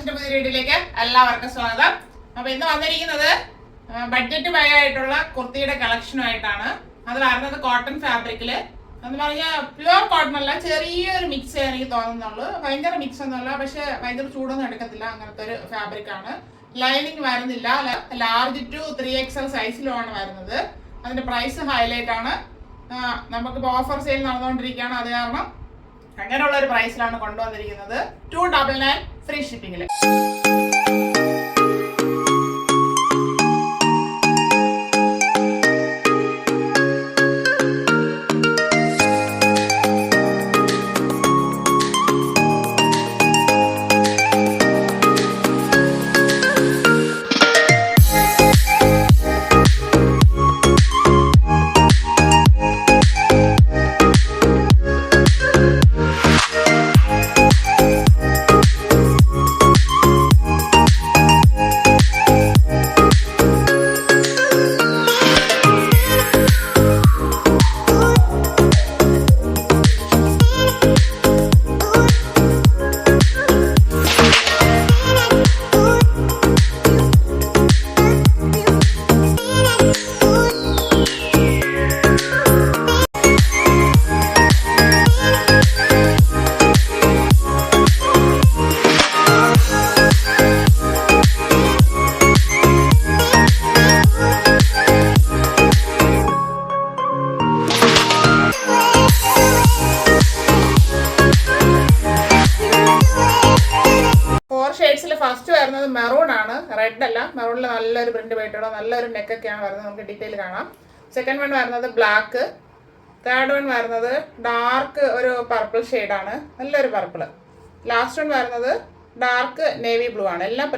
കളക്ഷന്റെ പുതിയ വീഡിയോയിലേക്ക് എല്ലാവർക്കും സ്വാഗതം. അപ്പൊ ഇന്ന് വന്നിരിക്കുന്നത് ബഡ്ജറ്റ് ബൈ ആയിട്ടുള്ള കുർത്തിയുടെ കളക്ഷനുമായിട്ടാണ്. അത് വരുന്നത് കോട്ടൺ ഫാബ്രിക്കില് എന്ന് പറഞ്ഞാൽ പ്യുവർ കോട്ടൺ അല്ല, ചെറിയൊരു മിക്സ് എനിക്ക് തോന്നുന്നുള്ളൂ. ഭയങ്കര മിക്സ് ഒന്നുമല്ല, പക്ഷെ ഭയങ്കര ചൂടൊന്നും എടുക്കത്തില്ല. അങ്ങനത്തെ ഒരു ഫാബ്രിക് ആണ്. ലൈനിങ് വരുന്നില്ല. ലാർജ് ടു 3XL സൈസിലുമാണ് വരുന്നത്. അതിന്റെ പ്രൈസ് ഹൈലൈറ്റ് ആണ്. നമുക്കിപ്പോൾ ഓഫർ സെയിൽ നടന്നുകൊണ്ടിരിക്കുകയാണ്. അത് കാരണം അങ്ങനെയുള്ള ഒരു പ്രൈസിലാണ് കൊണ്ടുവന്നിരിക്കുന്നത്. 299 ഫ്രീ ഷിപ്പിംഗിൽ. ഷെയ്ഡ്സിൽ ഫസ്റ്റ് വരുന്നത് മെറൂൺ ആണ്, റെഡ് അല്ല. മെറൂണിൽ നല്ലൊരു പ്രിന്റ് പോയിട്ടുള്ള നല്ലൊരു നെക്കൊക്കെയാണ് വരുന്നത്. നമുക്ക് ഡീറ്റെയിൽ കാണാം. സെക്കൻഡ് വൺ വരുന്നത് ബ്ലാക്ക്. തേർഡ് വൺ വരുന്നത് ഡാർക്ക് ഒരു പർപ്പിൾ ഷെയ്ഡാണ്, നല്ലൊരു പർപ്പിൾ. ലാസ്റ്റ് വൺ വരുന്നത് ഡാർക്ക് നേവി ബ്ലൂ ആണ്. എല്ലാം